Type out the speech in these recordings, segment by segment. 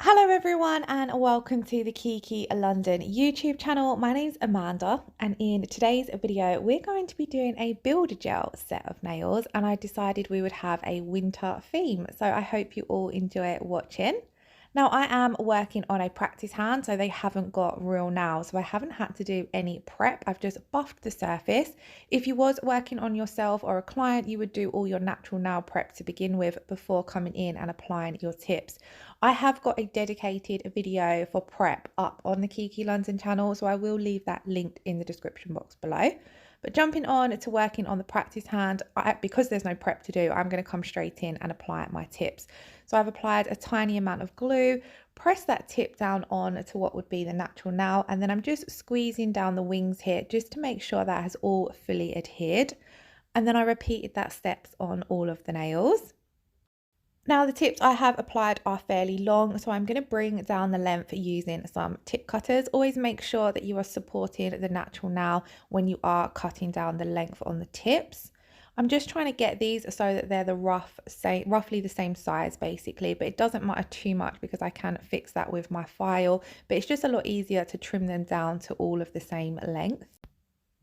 Hello everyone and welcome to the Kiki London YouTube channel. My name's Amanda and in today's video we're going to be doing a builder gel set of nails, and I decided we would have a winter theme, so I hope you all enjoy watching. Now I am working on a practice hand, so they haven't got real nails, so I haven't had to do any prep. I've just buffed the surface. If you was working on yourself or a client, you would do all your natural nail prep to begin with before coming in and applying your tips. I have got a dedicated video for prep up on the Kiki London channel, so I will leave that linked in the description box below. But jumping on to working on the practice hand, because there's no prep to do, I'm going to come straight in and apply my tips. So I've applied a tiny amount of glue, press that tip down on to what would be the natural nail, and then I'm just squeezing down the wings here just to make sure that has all fully adhered. And then I repeated that steps on all of the nails. Now the tips I have applied are fairly long, so I'm going to bring down the length using some tip cutters. Always make sure that you are supporting the natural nail when you are cutting down the length on the tips. I'm just trying to get these so that they're roughly the same size basically, but it doesn't matter too much because I can fix that with my file, but it's just a lot easier to trim them down to all of the same length.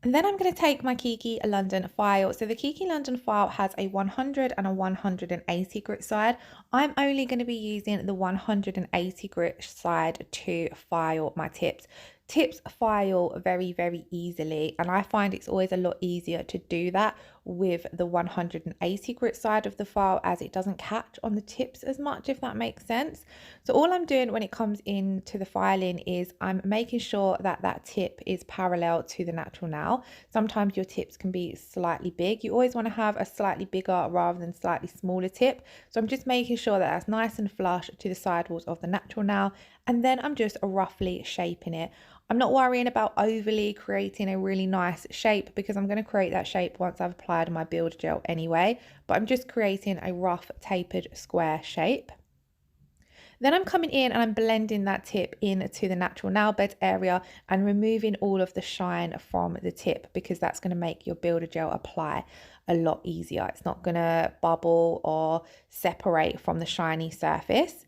And then I'm going to take my Kiki London file. So the Kiki London file has a 100 and a 180 grit side. I'm only going to be using the 180 grit side to file my tips. Tips file very easily, and I find it's always a lot easier to do that with the 180 grit side of the file, as it doesn't catch on the tips as much, if that makes sense. So all I'm doing when it comes into the filing is I'm making sure that that tip is parallel to the natural nail. Sometimes your tips can be slightly big. You always want to have a slightly bigger rather than slightly smaller tip. So I'm just making sure that that's nice and flush to the sidewalls of the natural nail, and then I'm just roughly shaping it. I'm not worrying about overly creating a really nice shape because I'm going to create that shape once I've applied my builder gel anyway, but I'm just creating a rough tapered square shape. Then I'm coming in and I'm blending that tip into the natural nail bed area and removing all of the shine from the tip, because that's going to make your builder gel apply a lot easier. It's not going to bubble or separate from the shiny surface.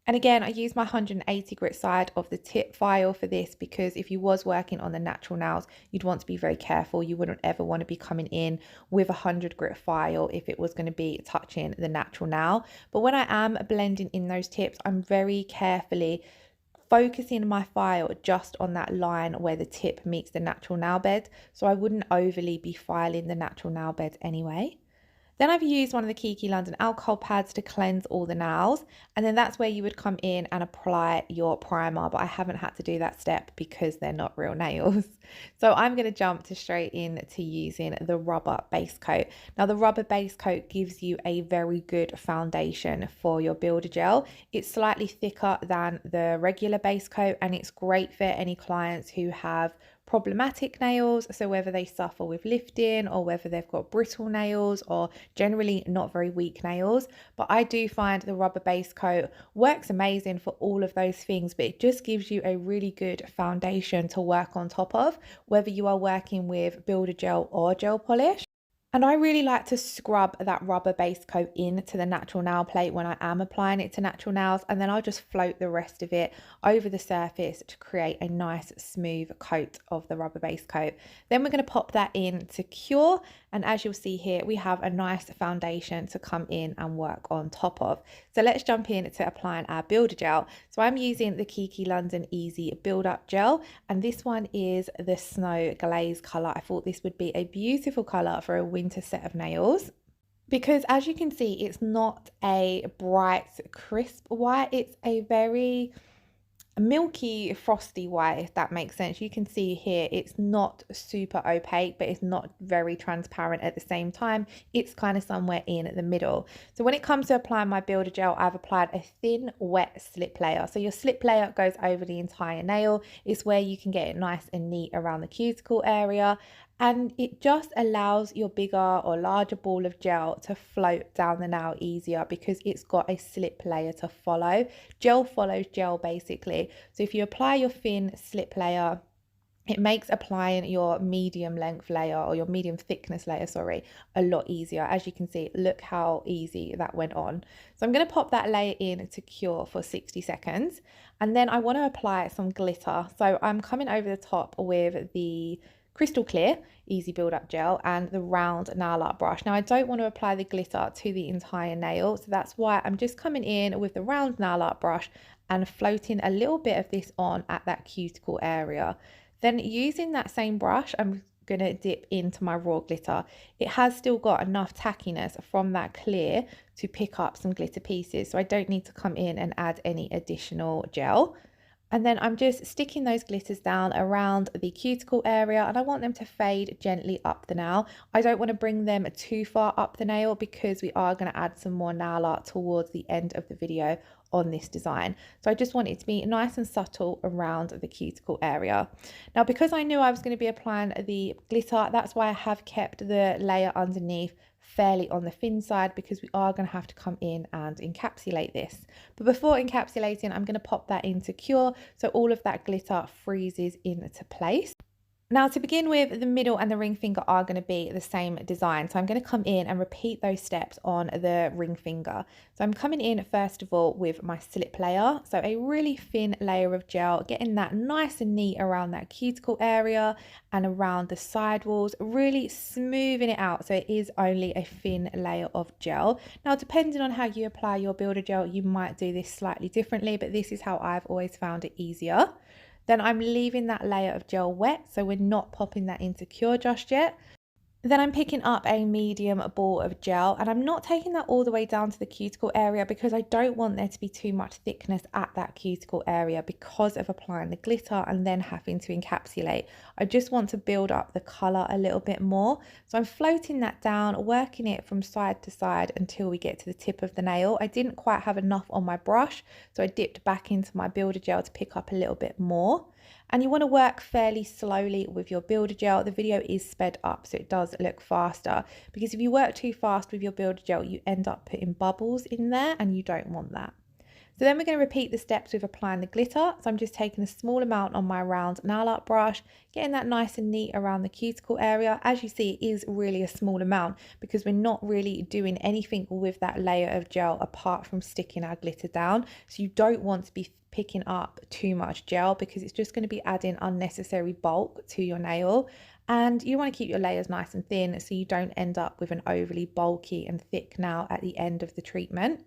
And again, I use my 180 grit side of the tip file for this because if you was working on the natural nails, you'd want to be very careful. You wouldn't ever want to be coming in with a 100 grit file if it was going to be touching the natural nail. But when I am blending in those tips, I'm very carefully focusing my file just on that line where the tip meets the natural nail bed. So I wouldn't overly be filing the natural nail bed anyway. Then I've used one of the Kiki London alcohol pads to cleanse all the nails, and then that's where you would come in and apply your primer, but I haven't had to do that step because they're not real nails. So I'm going to jump straight into using the rubber base coat. Now the rubber base coat gives you a very good foundation for your builder gel. It's slightly thicker than the regular base coat, and it's great for any clients who have problematic nails, so whether they suffer with lifting or whether they've got brittle nails or generally not very weak nails. But I do find the rubber base coat works amazing for all of those things, but it just gives you a really good foundation to work on top of, whether you are working with builder gel or gel polish. And I really like to scrub that rubber base coat into the natural nail plate when I am applying it to natural nails, and then I'll just float the rest of it over the surface to create a nice smooth coat of the rubber base coat. Then we're going to pop that in to cure, and as you'll see here, we have a nice foundation to come in and work on top of. So let's jump in to applying our builder gel. So I'm using the Kiki London Easy Build Up Gel, and this one is the Snow Glaze colour. I thought this would be a beautiful colour for a winter set of nails, because as you can see, it's not a bright crisp white, it's a very milky frosty white, if that makes sense. You can see here it's not super opaque, but it's not very transparent at the same time. It's kind of somewhere in the middle. So when it comes to applying my builder gel, I've applied a thin wet slip layer. So your slip layer goes over the entire nail. It's where you can get it nice and neat around the cuticle area, and it just allows your bigger or larger ball of gel to float down the nail easier because it's got a slip layer to follow. Gel follows gel basically. So if you apply your thin slip layer it makes applying your medium length layer, or your medium thickness layer, sorry, a lot easier. As you can see, look how easy that went on. So I'm going to pop that layer in to cure for 60 seconds. And then I want to apply some glitter. So I'm coming over the top with the Crystal Clear Easy Build Up Gel and the round nail art brush. Now I don't want to apply the glitter to the entire nail, so that's why I'm just coming in with the round nail art brush and floating a little bit of this on at that cuticle area. Then using that same brush, I'm going to dip into my raw glitter. It has still got enough tackiness from that clear to pick up some glitter pieces, so I don't need to come in and add any additional gel. And then I'm just sticking those glitters down around the cuticle area, and I want them to fade gently up the nail. I don't want to bring them too far up the nail because we are going to add some more nail art towards the end of the video on this design. So I just want it to be nice and subtle around the cuticle area. Now, because I knew I was going to be applying the glitter, that's why I have kept the layer underneath fairly on the thin side, because we are going to have to come in and encapsulate this. But before encapsulating, I'm going to pop that into cure so all of that glitter freezes into place. Now, to begin with, the middle and the ring finger are going to be the same design. So I'm going to come in and repeat those steps on the ring finger. So I'm coming in first of all with my slip layer. So a really thin layer of gel, getting that nice and neat around that cuticle area and around the sidewalls, really smoothing it out so it is only a thin layer of gel. Now, depending on how you apply your builder gel, you might do this slightly differently, but this is how I've always found it easier. Then I'm leaving that layer of gel wet, so we're not popping that into cure just yet. Then I'm picking up a medium ball of gel, and I'm not taking that all the way down to the cuticle area because I don't want there to be too much thickness at that cuticle area because of applying the glitter and then having to encapsulate. I just want to build up the colour a little bit more. So I'm floating that down, working it from side to side until we get to the tip of the nail. I didn't quite have enough on my brush, so I dipped back into my builder gel to pick up a little bit more. And you want to work fairly slowly with your builder gel. The video is sped up, so it does look faster, because if you work too fast with your builder gel, you end up putting bubbles in there and you don't want that. So then we're going to repeat the steps with applying the glitter. So I'm just taking a small amount on my round nail art brush, getting that nice and neat around the cuticle area. As you see, it is really a small amount because we're not really doing anything with that layer of gel apart from sticking our glitter down. So you don't want to be picking up too much gel because it's just going to be adding unnecessary bulk to your nail. And you want to keep your layers nice and thin so you don't end up with an overly bulky and thick nail at the end of the treatment.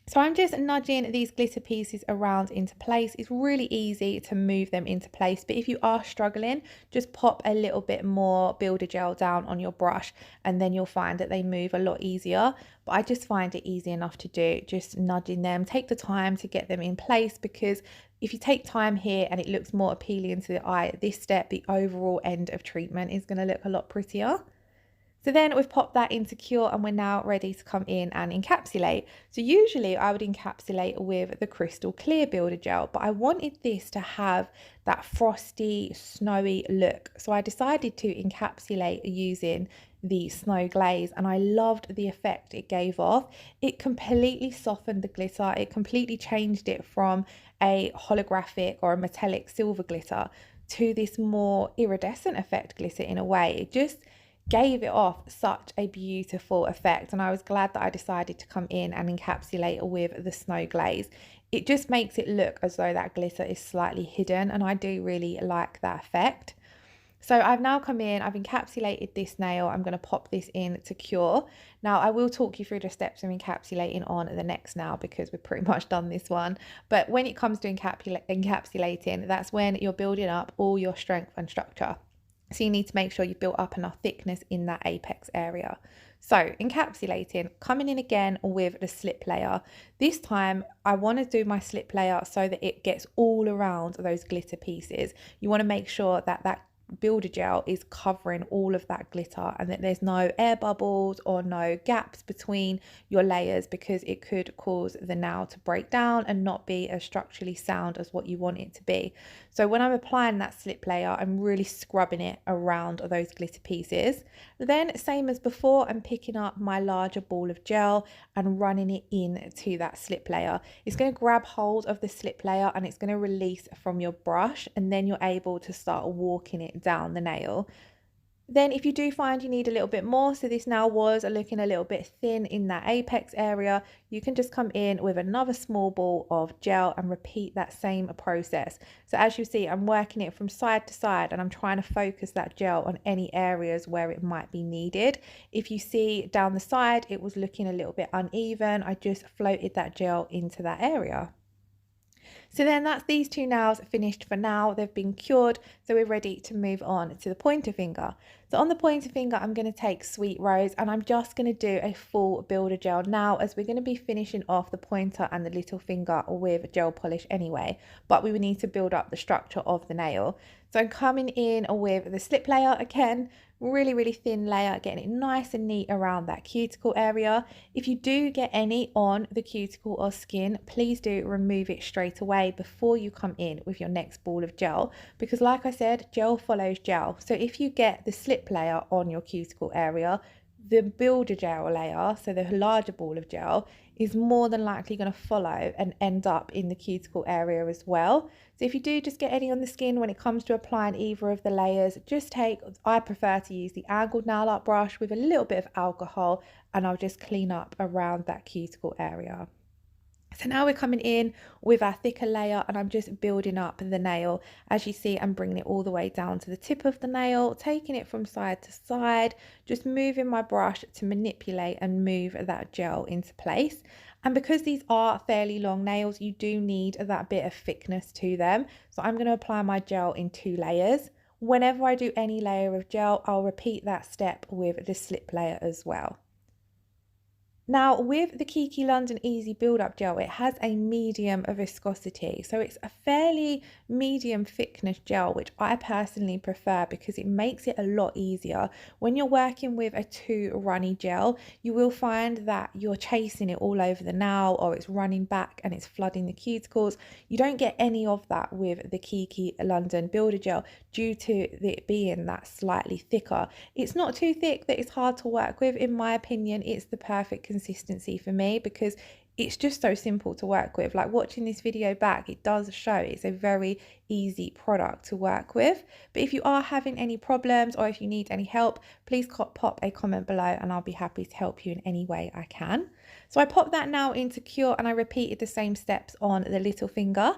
So I'm just nudging these glitter pieces around into place. It's really easy to move them into place, but if you are struggling, just pop a little bit more builder gel down on your brush and then you'll find that they move a lot easier. But I just find it easy enough to do, just nudging them. Take the time to get them in place, because if you take time here and it looks more appealing to the eye at this step, the overall end of treatment is going to look a lot prettier. So then we've popped that into cure and we're now ready to come in and encapsulate. So usually I would encapsulate with the Crystal Clear Builder Gel, but I wanted this to have that frosty, snowy look. So I decided to encapsulate using the Snow Glaze, and I loved the effect it gave off. It completely softened the glitter. It completely changed it from a holographic or a metallic silver glitter to this more iridescent effect glitter in a way. It just gave it off such a beautiful effect, and I was glad that I decided to come in and encapsulate with the Snow Glaze. It just makes it look as though that glitter is slightly hidden, and I do really like that effect. So I've now come in, I've encapsulated this nail. I'm going to pop this in to cure. Now I will talk you through the steps of encapsulating on the next nail because we've pretty much done this one. But when it comes to encapsulating, that's when you're building up all your strength and structure. So you need to make sure you've built up enough thickness in that apex area. So encapsulating, coming in again with the slip layer. This time I want to do my slip layer so that it gets all around those glitter pieces. You want to make sure that that builder gel is covering all of that glitter, and that there's no air bubbles or no gaps between your layers, because it could cause the nail to break down and not be as structurally sound as what you want it to be. So when I'm applying that slip layer, I'm really scrubbing it around those glitter pieces. Then same as before, I'm picking up my larger ball of gel and running it into that slip layer. It's going to grab hold of the slip layer and it's going to release from your brush, and then you're able to start walking it down the nail. Then if you do find you need a little bit more, so this nail was looking a little bit thin in that apex area, you can just come in with another small ball of gel and repeat that same process. So as you see, I'm working it from side to side and I'm trying to focus that gel on any areas where it might be needed. If you see down the side, it was looking a little bit uneven, I just floated that gel into that area. So then that's these two nails finished for now. They've been cured, so we're ready to move on to the pointer finger. So on the pointer finger, I'm going to take Sweet Rose and I'm just going to do a full builder gel now, as we're going to be finishing off the pointer and the little finger with gel polish anyway, but we will need to build up the structure of the nail. So I'm coming in with the slip layer again, really thin layer, getting it nice and neat around that cuticle area. If you do get any on the cuticle or skin, please do remove it straight away before you come in with your next ball of gel, because like I said, gel follows gel. So if you get the slip layer on your cuticle area, the builder gel layer, so the larger ball of gel, is more than likely going to follow and end up in the cuticle area as well. So if you do just get any on the skin when it comes to applying either of the layers, just I prefer to use the angled nail art brush with a little bit of alcohol, and I'll just clean up around that cuticle area. So now we're coming in with our thicker layer and I'm just building up the nail. As you see, I'm bringing it all the way down to the tip of the nail, taking it from side to side, just moving my brush to manipulate and move that gel into place. And because these are fairly long nails, you do need that bit of thickness to them. So I'm going to apply my gel in 2 layers. Whenever I do any layer of gel, I'll repeat that step with the slip layer as well. Now with the Kiki London Easy Build Up Gel, it has a medium viscosity, so it's a fairly medium thickness gel, which I personally prefer because it makes it a lot easier. When you're working with a too runny gel, you will find that you're chasing it all over the nail, or it's running back and it's flooding the cuticles. You don't get any of that with the Kiki London Builder Gel due to it being that slightly thicker. It's not too thick that it's hard to work with. In my opinion, it's the perfect consistency for me because it's just so simple to work with. Like watching this video back, it does show it's a very easy product to work with. But if you are having any problems or if you need any help, please pop a comment below and I'll be happy to help you in any way I can. So I popped that now into cure and I repeated the same steps on the little finger.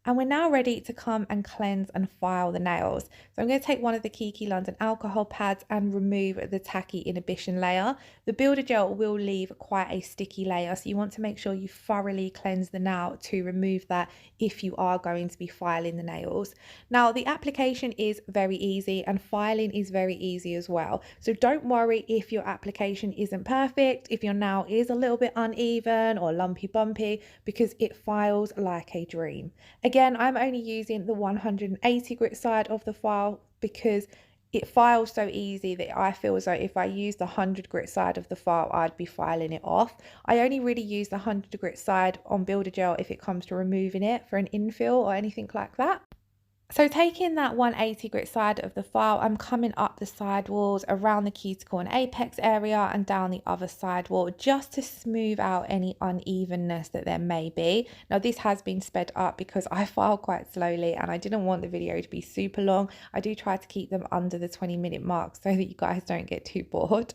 And we're now ready to come and cleanse and file the nails. So I'm going to take one of the Kiki London alcohol pads and remove the tacky inhibition layer. The builder gel will leave quite a sticky layer, so you want to make sure you thoroughly cleanse the nail to remove that if you are going to be filing the nails. Now the application is very easy and filing is very easy as well. So don't worry if your application isn't perfect, if your nail is a little bit uneven or lumpy bumpy, because it files like a dream. Again, I'm only using the 180 grit side of the file because it files so easy that I feel as though if I use the 100 grit side of the file, I'd be filing it off. I only really use the 100 grit side on builder gel if it comes to removing it for an infill or anything like that. So taking that 180 grit side of the file, I'm coming up the side walls around the cuticle and apex area and down the other side wall just to smooth out any unevenness that there may be. Now this has been sped up because I file quite slowly and I didn't want the video to be super long. I do try to keep them under the 20-minute mark so that you guys don't get too bored.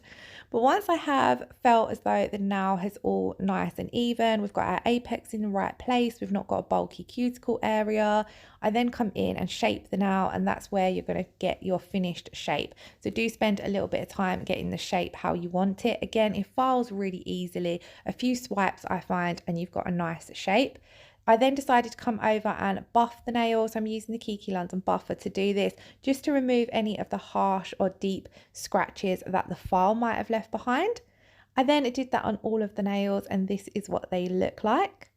But once I have felt as though the nail has all nice and even, we've got our apex in the right place, we've not got a bulky cuticle area, I then come in and shape the nail, and that's where you're going to get your finished shape. So do spend a little bit of time getting the shape how you want it. Again, it files really easily. A few swipes I find and you've got a nice shape. I then decided to come over and buff the nails. I'm using the Kiki London buffer to do this, just to remove any of the harsh or deep scratches that the file might have left behind. I then did that on all of the nails and this is what they look like.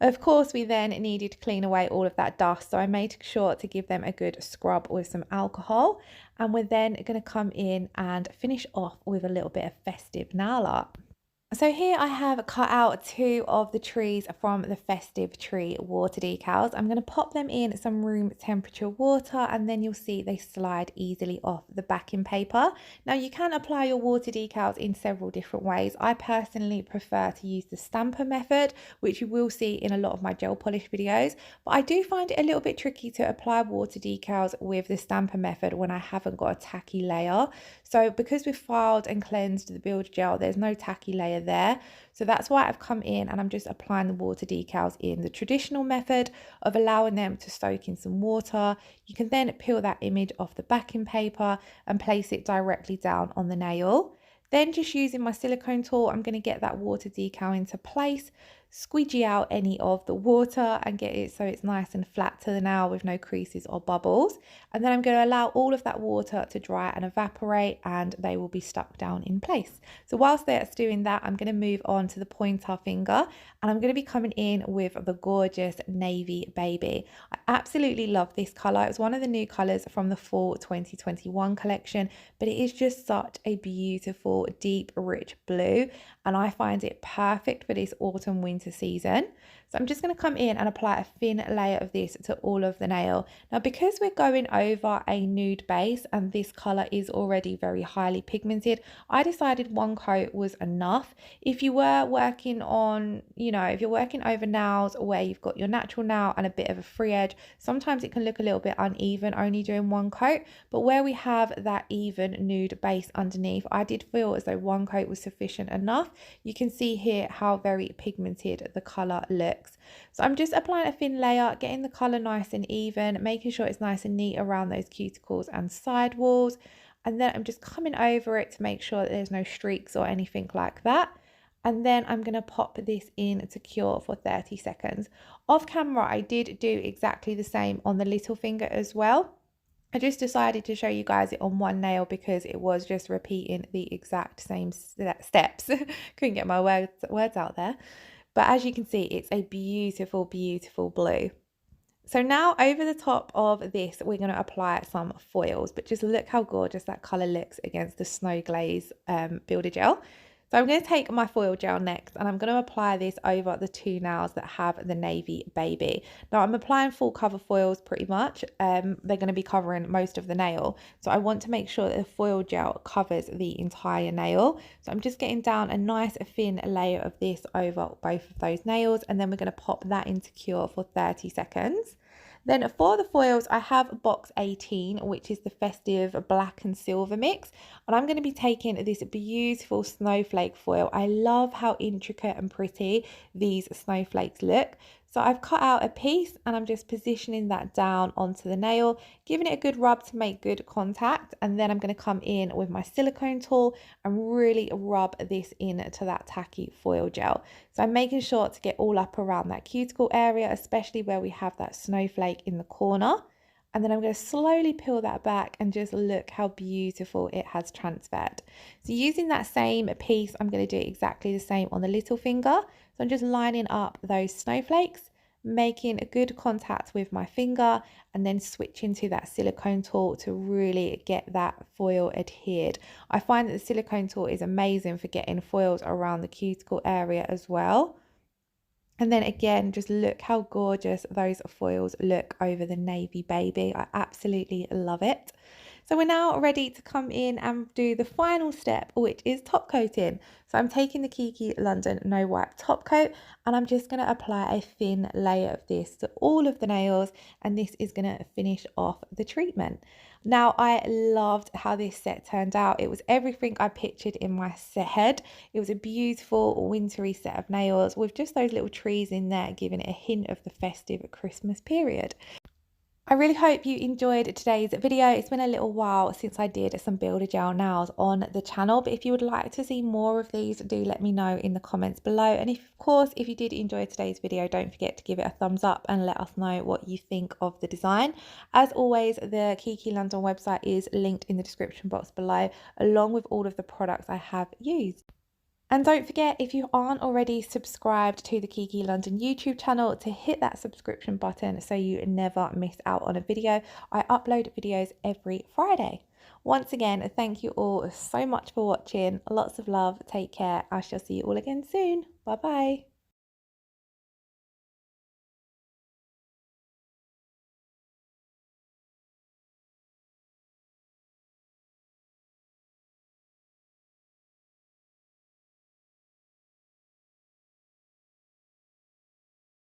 Of course, we then needed to clean away all of that dust, so I made sure to give them a good scrub with some alcohol, and we're then going to come in and finish off with a little bit of festive nail art. So here I have cut out two of the trees from the Festive tree water decals. I'm going to pop them in some room temperature water, and then you'll see they slide easily off the backing paper. Now you can apply your water decals in several different ways. I personally prefer to use the stamper method, which you will see in a lot of my gel polish videos, but I do find it a little bit tricky to apply water decals with the stamper method when I haven't got a tacky layer. So because we've filed and cleansed the builder gel, there's no tacky layer there. So that's why I've come in and I'm just applying the water decals in the traditional method of allowing them to soak in some water. You can then peel that image off the backing paper and place it directly down on the nail. Then just using my silicone tool, I'm going to get that water decal into place, squeegee out any of the water and get it so it's nice and flat to the nail with no creases or bubbles. And then I'm going to allow all of that water to dry and evaporate, and they will be stuck down in place. So whilst that's doing that, I'm going to move on to the pointer finger, and I'm going to be coming in with the gorgeous navy baby. I absolutely love this colour. It's one of the new colours from the fall 2021 collection, but it is just such a beautiful deep rich blue, and I find it perfect for this autumn winter season. So I'm just going to come in and apply a thin layer of this to all of the nail. Now because we're going over a nude base and this colour is already very highly pigmented, I decided one coat was enough. If you were working on, if you're working over nails where you've got your natural nail and a bit of a free edge, sometimes it can look a little bit uneven only doing one coat, but where we have that even nude base underneath, I did feel as though one coat was sufficient enough. You can see here how very pigmented the colour looks. So I'm just applying a thin layer, getting the colour nice and even, making sure it's nice and neat around those cuticles and side walls. And then I'm just coming over it to make sure that there's no streaks or anything like that. And then I'm going to pop this in to cure for 30 seconds. Off camera, I did do exactly the same on the little finger as well. I just decided to show you guys it on one nail because it was just repeating the exact same steps. Couldn't get my words out there. But as you can see, it's a beautiful, beautiful blue. So now over the top of this, we're going to apply some foils, but just look how gorgeous that colour looks against the Snow Glaze builder gel. So I'm going to take my foil gel next and I'm going to apply this over the two nails that have the navy baby. Now I'm applying full cover foils pretty much. They're going to be covering most of the nail. So I want to make sure that the foil gel covers the entire nail. So I'm just getting down a nice thin layer of this over both of those nails, and then we're going to pop that into cure for 30 seconds. Then for the foils, I have box 18, which is the Festive black and silver mix. And I'm going to be taking this beautiful snowflake foil. I love how intricate and pretty these snowflakes look. So I've cut out a piece and I'm just positioning that down onto the nail, giving it a good rub to make good contact. And then I'm going to come in with my silicone tool and really rub this into that tacky foil gel. So I'm making sure to get all up around that cuticle area, especially where we have that snowflake in the corner. And then I'm going to slowly peel that back and just look how beautiful it has transferred. So using that same piece, I'm going to do exactly the same on the little finger. So I'm just lining up those snowflakes, making a good contact with my finger, and then switching to that silicone tool to really get that foil adhered. I find that the silicone tool is amazing for getting foils around the cuticle area as well. And then again, just look how gorgeous those foils look over the navy baby. I absolutely love it. So we're now ready to come in and do the final step, which is top coating. So I'm taking the Kiki London No Wipe top coat and I'm just going to apply a thin layer of this to all of the nails, and this is going to finish off the treatment. Now, I loved how this set turned out. It was everything I pictured in my head. It was a beautiful wintry set of nails with just those little trees in there, giving it a hint of the festive Christmas period. I really hope you enjoyed today's video. It's been a little while since I did some builder gel nails on the channel, but if you would like to see more of these, do let me know in the comments below. And of course, if you did enjoy today's video, don't forget to give it a thumbs up and let us know what you think of the design. As always, the Kiki London website is linked in the description box below, along with all of the products I have used. And don't forget, if you aren't already subscribed to the Kiki London YouTube channel, to hit that subscription button so you never miss out on a video. I upload videos every Friday. Once again, thank you all so much for watching. Lots of love. Take care. I shall see you all again soon. Bye bye.